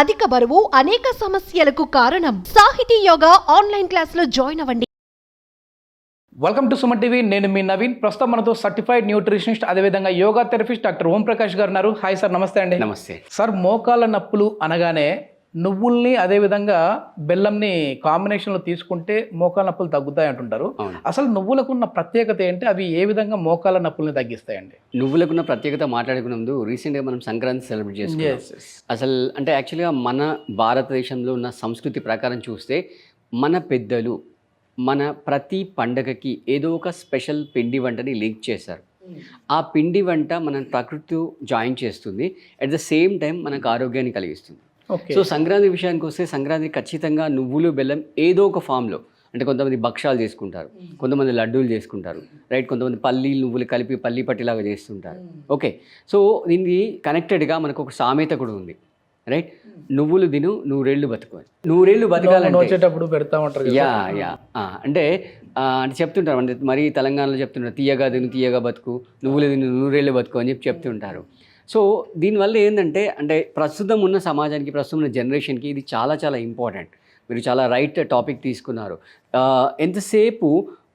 అధిక బరువు అనేక సమస్యలకు కారణం. సాహితీ యోగా ఆన్లైన్ క్లాసులో జాయిన్ అవ్వండి. Welcome to Suman TV. నేను మీ నవీన్. ప్రస్తుతం మనతో సర్టిఫైడ్ న్యూట్రిషనిస్ట్ అదేవిధంగా యోగా థెరపిస్ట్ డాక్టర్ ఓం ప్రకాష్ గారు ఉన్నారు. హాయ్ సార్, నమస్తే అండి. నమస్తే సార్, మోకాళ్ళ నొప్పులు అనగానే నువ్వుల్ని అదేవిధంగా బెల్లంని కాంబినేషన్లో తీసుకుంటే మోకాళ్ళ నొప్పులు తగ్గుతాయి అంటుంటారు. అసలు నువ్వులకు ఉన్న ప్రత్యేకత ఏంటి? అవి ఏ విధంగా మోకాళ్ళ నొప్పుల్ని తగ్గిస్తాయండి? నువ్వులకున్న ప్రత్యేకత మాట్లాడుకునే ముందు రీసెంట్గా మనం సంక్రాంతి సెలబ్రేట్ చేసుకున్నాం. అసలు అంటే యాక్చువల్గా మన భారతదేశంలో ఉన్న సంస్కృతి ప్రకారం చూస్తే మన పెద్దలు మన ప్రతి పండగకి ఏదో ఒక స్పెషల్ పిండి వంటని లింక్ చేశారు. ఆ పిండి వంట మన ప్రకృతితో జాయిన్ చేస్తుంది, అట్ ద సేమ్ టైం మనకు ఆరోగ్యాన్ని కలిగిస్తుంది. సో సంక్రాంతి విషయానికి వస్తే సంక్రాంతి ఖచ్చితంగా నువ్వులు బెల్లం ఏదో ఒక ఫామ్లో, అంటే కొంతమంది భక్షాలు చేసుకుంటారు, కొంతమంది లడ్డూలు చేసుకుంటారు, రైట్, కొంతమంది పల్లీలు నువ్వులు కలిపి పల్లీ పట్టిలాగా చేస్తుంటారు. ఓకే, సో దీనికి కనెక్టెడ్గా మనకు ఒక సామెత కూడా ఉంది, రైట్? నువ్వులు తిను నూరేళ్ళు బతుకు. నూరేళ్ళు బతకాలంటే వచ్చేటప్పుడు పెడతా ఉంటారు. యా అంటే అంటే చెప్తుంటారు, అంటే మరీ తెలంగాణలో చెప్తుంటారు, తీయగా తిను తీయగా బతుకు, నువ్వులు తిను నూరేళ్ళు బతుకు అని చెప్తుంటారు. సో దీనివల్ల ఏంటంటే, అంటే ప్రస్తుతం ఉన్న సమాజానికి, ప్రస్తుతం ఉన్న జనరేషన్కి ఇది చాలా చాలా ఇంపార్టెంట్. మీరు చాలా రైట్ టాపిక్ తీసుకున్నారు. ఎంతసేపు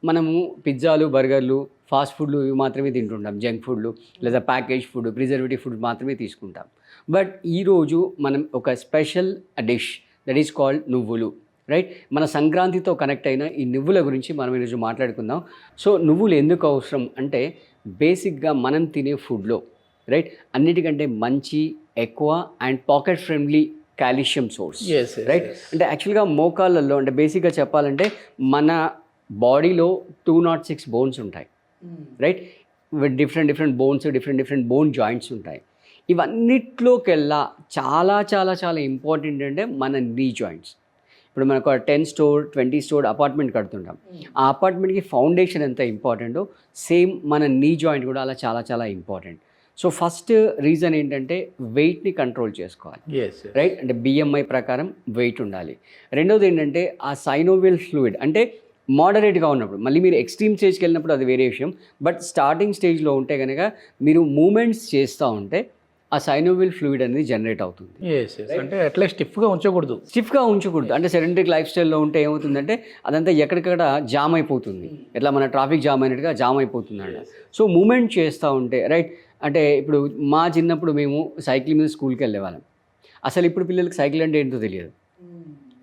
మనము పిజ్జాలు, బర్గర్లు, ఫాస్ట్ ఫుడ్లు ఇవి మాత్రమే తింటుంటాం, జంక్ ఫుడ్లు లేదా ప్యాకేజ్ ఫుడ్, ప్రిజర్వేటివ్ ఫుడ్ మాత్రమే తీసుకుంటాం. బట్ ఈరోజు మనం ఒక special dish that is called నువ్వులు, రైట్? మన సంక్రాంతితో కనెక్ట్ అయిన ఈ నువ్వుల గురించి మనం ఈరోజు మాట్లాడుకుందాం. సో నువ్వులు ఎందుకు అవసరం అంటే, బేసిక్గా మనం తినే ఫుడ్లో, రైట్, అన్నిటికంటే మంచి, ఎక్కువ and pocket friendly calcium source, right? అంటే యాక్చువల్గా మోకాళ్ళల్లో, అంటే బేసిక్గా చెప్పాలంటే మన బాడీలో 206 బోన్స్ ఉంటాయి, right? Different bones, different bone joints ఉంటాయి. ఇవన్నిట్లోకెల్లా చాలా చాలా చాలా ఇంపార్టెంట్ అంటే మన నీ జాయింట్స్. ఇప్పుడు మనకు 10 స్టోర్ 20 స్టోర్ అపార్ట్మెంట్ కడుతుంటాం. ఆ అపార్ట్మెంట్కి ఫౌండేషన్ ఎంత ఇంపార్టెంటో సేమ్ మన నీ జాయింట్ కూడా అలా చాలా చాలా ఇంపార్టెంట్. సో ఫస్ట్ రీజన్ ఏంటంటే వెయిట్ని కంట్రోల్ చేసుకోవాలి, రైట్? అంటే BMI ప్రకారం వెయిట్ ఉండాలి. రెండవది ఏంటంటే ఆ సైనోవియల్ ఫ్లూయిడ్, అంటే మోడరేట్గా ఉన్నప్పుడు, మళ్ళీ మీరు ఎక్స్ట్రీమ్ స్టేజ్కి వెళ్ళినప్పుడు అది వేరే విషయం, బట్ స్టార్టింగ్ స్టేజ్లో ఉంటే కనుక మీరు మూమెంట్స్ చేస్తూ ఉంటే ఆ సైనోవియల్ ఫ్లూయిడ్ అనేది జనరేట్ అవుతుంది. అంటే అట్లా స్టిఫ్గా ఉంచకూడదు. అంటే సెడెంటరీ లైఫ్ స్టైల్లో ఉంటే ఏమవుతుందంటే అదంతా ఎక్కడికక్కడ జామ్ అయిపోతుంది, ఎట్లా మన ట్రాఫిక్ జామ్ అయినట్టుగా జామ్ అయిపోతుంది అంట. సో మూమెంట్ చేస్తూ ఉంటే, రైట్? అంటే ఇప్పుడు మా చిన్నప్పుడు మేము సైకిల్ మీద స్కూల్కి వెళ్ళేవాళ్ళం. అసలు ఇప్పుడు పిల్లలకి సైకిల్ అంటే ఏంటో తెలియదు,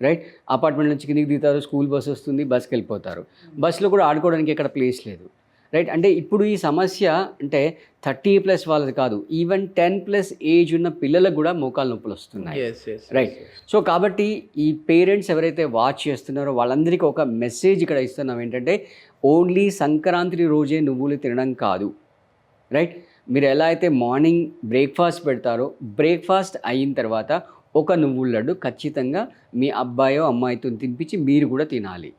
రైట్? అపార్ట్మెంట్ నుంచి కిందికి దిగుతారు, స్కూల్ బస్ వస్తుంది, బస్కి వెళ్ళిపోతారు. బస్సులో కూడా ఆడుకోవడానికి ఎక్కడ ప్లేస్ లేదు, రైట్? అంటే ఇప్పుడు ఈ సమస్య అంటే 30+ వాళ్ళది కాదు, ఈవెన్ 10+ ఏజ్ ఉన్న పిల్లలకు కూడా మోకాలు నొప్పులు వస్తున్నాయి, రైట్? సో కాబట్టి ఈ పేరెంట్స్ ఎవరైతే వాచ్ చేస్తున్నారో వాళ్ళందరికీ ఒక మెసేజ్ ఇక్కడ ఇస్తున్నాం, ఏంటంటే ఓన్లీ సంక్రాంతి రోజే నువ్వులు తినడం కాదు, రైట్? మీరు ఎలా అయితే మార్నింగ్ బ్రేక్ఫాస్ట్ పెడతారో, బ్రేక్ఫాస్ట్ అయిన తర్వాత ఒక నువ్వుల లడ్డు ఖచ్చితంగా మీ అబ్బాయో అమ్మాయితో తినిపించి మీరు కూడా తినాలి.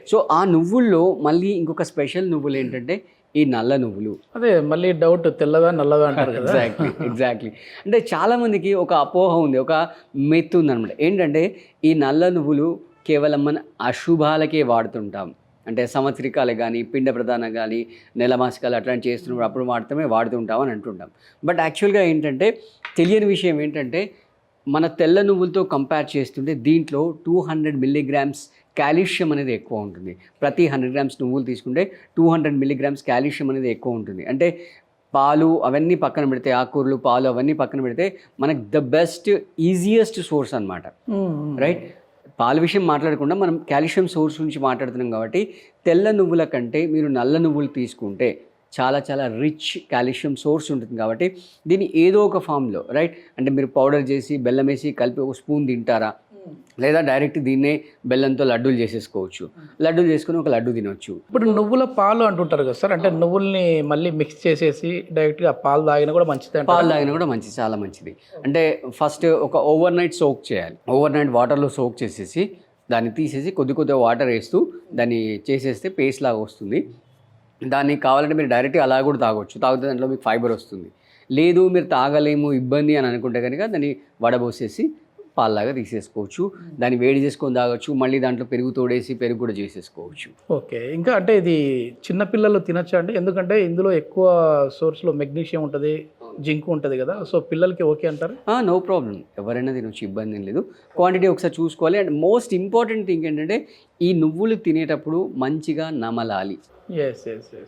సో ఆ నువ్వుల్లో మళ్ళీ ఇంకొక స్పెషల్ నువ్వులు ఏంటంటే ఈ నల్ల నువ్వులు. అదే మళ్ళీ డౌట్, తెల్లగా నల్లగా అంటారు కదా. ఎగ్జాక్ట్లీ. అంటే చాలామందికి ఒక అపోహ ఉంది, ఒక మెత్తు ఉందన్నమాట. ఏంటంటే ఈ నల్ల నువ్వులు కేవలం మన అశుభాలకే వాడుతుంటాం, అంటే సంవత్సరికాలు కానీ, పిండ ప్రదానం కానీ, నెలమాసికాలు అట్లాంటి చేస్తున్నప్పుడు అప్పుడు వాడుతుంటాం అని అంటుంటాం. బట్ యాక్చువల్గా ఏంటంటే తెలియని విషయం ఏంటంటే, మన తెల్ల నువ్వులతో కంపేర్ చేస్తుంటే దీంట్లో 200 mg కాల్షియం అనేది ఎక్కువ ఉంటుంది. ప్రతి 100 grams నువ్వులు తీసుకుంటే 200 mg కాల్షియం అనేది ఎక్కువ ఉంటుంది. అంటే పాలు అవన్నీ పక్కన పెడితే, ఆకుకూరలు, పాలు అవన్నీ పక్కన పెడితే మనకు ద బెస్ట్ ఈజియెస్ట్ సోర్స్ అనమాట, రైట్? పాల విషయం మాట్లాడకుండా మనం కాల్షియం సోర్స్ గురించి మాట్లాడుతున్నాం కాబట్టి తెల్ల నువ్వుల కంటే మీరు నల్ల నువ్వులు తీసుకుంటే చాలా చాలా రిచ్ కాల్షియం సోర్స్ ఉంటుంది. కాబట్టి దీన్ని ఏదో ఒక ఫామ్లో, రైట్, అంటే మీరు పౌడర్ చేసి బెల్లం వేసి కలిపి ఒక స్పూన్ తింటారా, లేదా డైరెక్ట్ దీన్నే బెల్లంతో లడ్డూలు చేసేసుకోవచ్చు, లడ్డూలు చేసుకుని ఒక లడ్డు తినవచ్చు. ఇప్పుడు నువ్వుల పాలు అంటుంటారు కదా సార్, అంటే నువ్వుల్ని మళ్ళీ మిక్స్ చేసేసి డైరెక్ట్గా పాలు తాగినా కూడా మంచిది? పాలు తాగినా కూడా మంచిది, చాలా మంచిది. అంటే ఫస్ట్ ఒక ఓవర్ నైట్ సోక్ చేయాలి. ఓవర్ నైట్ వాటర్లో సోక్ చేసేసి దాన్ని తీసేసి కొద్దిగా వాటర్ వేస్తూ దాన్ని చేసేస్తే పేస్ట్ లాగా వస్తుంది. దాన్ని కావాలంటే మీరు డైరెక్ట్గా అలా కూడా తాగొచ్చు, తాగితే దాంట్లో మీకు ఫైబర్ వస్తుంది. లేదు మీరు తాగలేము, ఇబ్బంది అని అనుకుంటే కనుక దాన్ని వడబోసేసి పాల్లాగా తీసేసుకోవచ్చు, దాన్ని వేడి చేసుకొని తాగొచ్చు, మళ్ళీ దాంట్లో పెరుగు తోడేసి పెరుగు కూడా చేసేసుకోవచ్చు. ఓకే, ఇంకా అంటే ఇది చిన్నపిల్లలు తినచ్చా అంటే, ఎందుకంటే ఇందులో ఎక్కువ సోర్స్లో మెగ్నీషియం ఉంటుంది, జింక్ ఉంటుంది కదా, సో పిల్లలకి ఓకే అంటారు? నో ప్రాబ్లం, ఎవరైనా తినొచ్చు, ఇబ్బంది ఏం లేదు. క్వాంటిటీ ఒకసారి చూసుకోవాలి. అండ్ మోస్ట్ ఇంపార్టెంట్ థింగ్ ఏంటంటే ఈ నువ్వులు తినేటప్పుడు మంచిగా నమలాలి.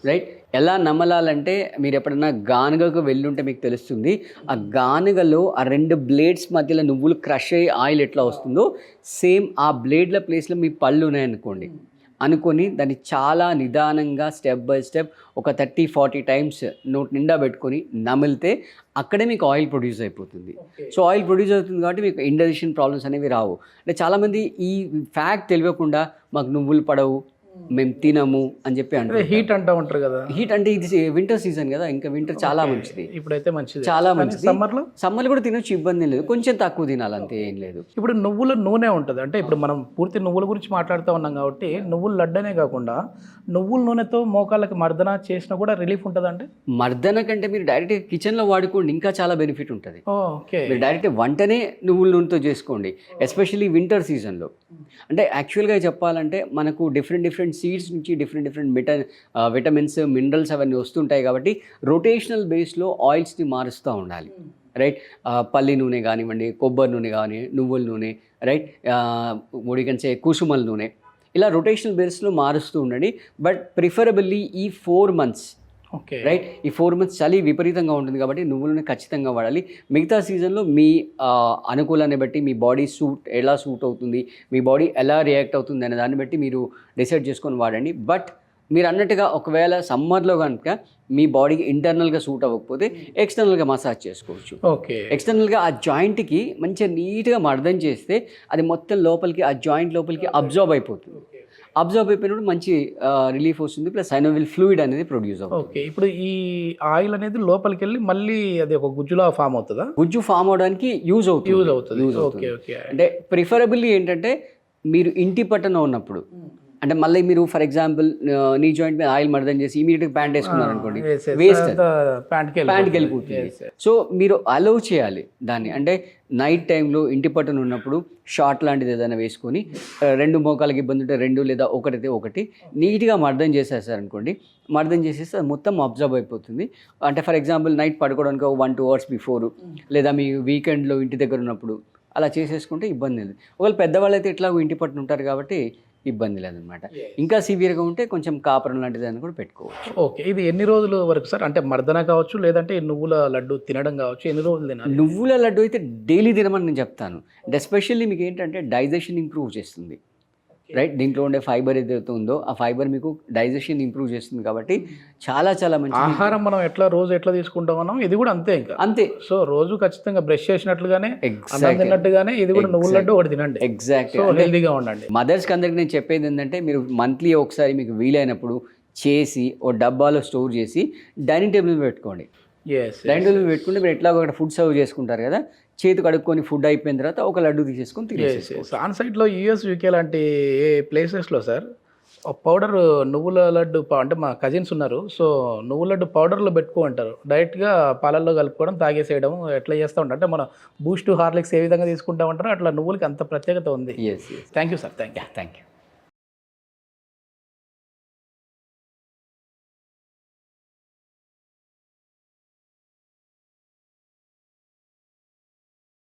రైట్, ఎలా నమలాలంటే మీరు ఎప్పుడన్నా గానుగకు వెళ్ళుంటే మీకు తెలుస్తుంది. ఆ గానుగలో ఆ 2 బ్లేడ్స్ మధ్యలో నువ్వులు క్రష్ అయ్యి ఆయిల్ ఎట్లా వస్తుందో సేమ్ ఆ బ్లేడ్ల ప్లేస్లో మీ పళ్ళు ఉన్నాయనుకోండి, అనుకొని దాన్ని చాలా నిదానంగా స్టెప్ బై స్టెప్ ఒక 30-40 టైమ్స్ నోట్ నిండా పెట్టుకొని నమిలితే అక్కడే మీకు ఆయిల్ ప్రొడ్యూస్ అయిపోతుంది. సో ఆయిల్ ప్రొడ్యూస్ అవుతుంది కాబట్టి మీకు ఇండైజెషన్ ప్రాబ్లమ్స్ అనేవి రావు. అంటే చాలామంది ఈ ఫ్యాక్ట్ తెలియకుండా మాకు నువ్వులు పడవు, మేము తినము అని చెప్పి అంటే హీట్ అంటూ ఉంటారు కదా. హీట్ అంటే ఇది వింటర్ సీజన్ కదా, ఇంకా వింటర్ చాలా మంచిది, ఇప్పుడైతే మంచిది, చాలా మంచిది. సమ్మర్లో కూడా తినొచ్చు, ఇబ్బంది లేదు, కొంచెం తక్కువ తినాలి అంతే, ఏం లేదు. ఇప్పుడు నువ్వుల నూనె ఉంటుంది, అంటే ఇప్పుడు మనం పూర్తి నువ్వుల గురించి మాట్లాడుతూ ఉన్నాం కాబట్టి నువ్వుల లడ్డనే కాకుండా నువ్వుల నూనెతో మోకాళ్ళకి మర్దన చేసినా కూడా రిలీఫ్ ఉంటుంది. అంటే మర్దన కంటే మీరు డైరెక్ట్ కిచెన్లో వాడుకోండి, ఇంకా చాలా బెనిఫిట్ ఉంటుంది. ఓకే, మీరు డైరెక్ట్ వంటనే నువ్వుల నూనెతో చేసుకోండి, ఎస్పెషల్లీ వింటర్ సీజన్లో. అంటే యాక్చువల్గా చెప్పాలంటే మనకు డిఫరెంట్ సీడ్స్ నుంచి డిఫరెంట్ విటమిన్స్, మినరల్స్ అవన్నీ వస్తుంటాయి కాబట్టి రొటేషనల్ బేస్లో ఆయిల్స్ని మారుస్తూ ఉండాలి. రైట్, పల్లి నూనె కానివ్వండి, కొబ్బరి నూనె కానీ, నువ్వుల నూనె, రైట్, ఉడికంచే కుసుమల నూనె, ఇలా రొటేషనల్ బేస్లో మారుస్తూ ఉండండి. బట్ ప్రిఫరబుల్లీ ఈ 4 months, ఓకే రైట్, ఈ 4 months చలి విపరీతంగా ఉంటుంది కాబట్టి నువ్వులని ఖచ్చితంగా వాడాలి. మిగతా సీజన్లో మీ అనుకూలాన్ని బట్టి మీ బాడీ ఎలా సూట్ అవుతుంది, మీ బాడీ ఎలా రియాక్ట్ అవుతుంది అనే దాన్ని బట్టి మీరు డిసైడ్ చేసుకొని వాడండి. బట్ మీరు అన్నట్టుగా ఒకవేళ సమ్మర్లో కనుక మీ బాడీకి ఇంటర్నల్గా సూట్ అవ్వకపోతే ఎక్స్టర్నల్గా మసాజ్ చేసుకోవచ్చు. ఓకే, ఎక్స్టర్నల్గా ఆ జాయింట్కి మంచిగా నీట్గా మర్దం చేస్తే అది మొత్తం లోపలికి, ఆ జాయింట్ లోపలికి అబ్జర్వ్ అయిపోతుంది. అబ్జర్వ్ అయిపోయినప్పుడు మంచి రిలీఫ్ వస్తుంది, ప్లస్ సైనోవిల్ ఫ్లూయిడ్ అనేది ప్రొడ్యూస్ అవుతుంది. ఓకే, ఇప్పుడు ఈ ఆయిల్ అనేది లోపలికి వెళ్ళి మళ్ళీ అది ఒక గుజ్జులా ఫామ్ అవుతుందా? గుజ్జు ఫామ్ అవడానికి యూజ్ అవుతుంది. ఓకే ఓకే, అంటే ప్రిఫరబుల్లీ ఏంటంటే మీరు ఇంటి పట్టున ఉన్నప్పుడు, అంటే మళ్ళీ మీరు ఫర్ ఎగ్జాంపుల్ నీ జాయింట్ మీద ఆయిల్ మర్దం చేసి ఇమీడియట్గా ప్యాంట్ వేసుకున్నారు అనుకోండి, వేస్ట్, ప్యాంట్కి వెళ్ళిపోతుంది. సో మీరు అలౌ చేయాలి దాన్ని. అంటే నైట్ టైంలో ఇంటి పట్టున ఉన్నప్పుడు షార్ట్ లాంటిది ఏదైనా వేసుకొని 2 మోకాలకి ఇబ్బంది ఉంటే 2 లేదా ఒకటి నీట్గా మర్దం చేసేసారనుకోండి, మర్దం చేసేస్తే అది మొత్తం అబ్జర్వ్ అయిపోతుంది. అంటే ఫర్ ఎగ్జాంపుల్ నైట్ పడుకోవడానికి 1-2 hours బిఫోర్, లేదా మీ వీకెండ్లో ఇంటి దగ్గర ఉన్నప్పుడు అలా చేసేసుకుంటే ఇబ్బంది లేదు. ఒకవేళ పెద్దవాళ్ళు అయితే ఎట్లాగో ఇంటి పట్టున ఉంటారు కాబట్టి ఇబ్బంది లేదనమాట. ఇంకా సివియర్గా ఉంటే కొంచెం కాపురం లాంటిది అని కూడా పెట్టుకోవచ్చు. ఓకే, ఇది ఎన్ని రోజుల వరకు సార్? అంటే మర్దన కావచ్చు, లేదంటే నువ్వుల లడ్డు తినడం కావచ్చు, ఎన్ని రోజులు తినాలి? నువ్వుల లడ్డు అయితే డైలీ తినమని నేను చెప్తాను. అండ్ ఎస్పెషల్లీ మీకు ఏంటంటే డైజెషన్ ఇంప్రూవ్ చేస్తుంది. రైట్, దీంట్లో ఉండే ఫైబర్ ఏదైతే ఉందో ఆ ఫైబర్ మీకు డైజెషన్ ఇంప్రూవ్ చేస్తుంది కాబట్టి చాలా మంచి ఆహారం. మనం రోజు ఎట్లా తీసుకుంటాం మనం, ఇది కూడా అంతే, ఇంకా అంతే. సో రోజు ఖచ్చితంగా బ్రష్ చేసినట్లుగానే, తిన్నట్టుగానే ఇది కూడా నువ్వుల లడ్డు ఒకటి తినండి. ఎగ్జాక్ట్లీ, హెల్దీగా ఉండండి. మదర్స్కి అందరికి నేను చెప్పేది ఏంటంటే మీరు మంత్లీ ఒకసారి మీకు వీలైనప్పుడు చేసి ఓ డబ్బాలో స్టోర్ చేసి డైనింగ్ టేబుల్ మీద పెట్టుకోండి. డైనింగ్ టేబుల్ పెట్టుకుంటే మీరు ఎట్లాగో అక్కడ ఫుడ్ సర్వ్ చేసుకుంటారు కదా, చేతి కడుక్కొని ఫుడ్ అయిపోయిన తర్వాత ఒక లడ్డు తీసేసుకొని తినేసేసుకోవచ్చు. ఆన్ సైట్లో US UK లాంటి ప్లేసెస్లో సార్ పౌడర్ నువ్వుల లడ్డు, అంటే మా కజిన్స్ ఉన్నారు, సో నువ్వుల లడ్డు పౌడర్లో పెట్టుకో అంటారు, డైరెక్ట్గా పాలల్లో కలుపుకోవడం, తాగేసేయడం ఎట్లా చేస్తూ ఉంటారు. అంటే మనం బూస్ట్, హార్లిక్స్ ఏ విధంగా తీసుకుంటామంటారో అట్లా నువ్వులకి అంత ప్రత్యేకత ఉంది. Yes, thank you sir, thank you.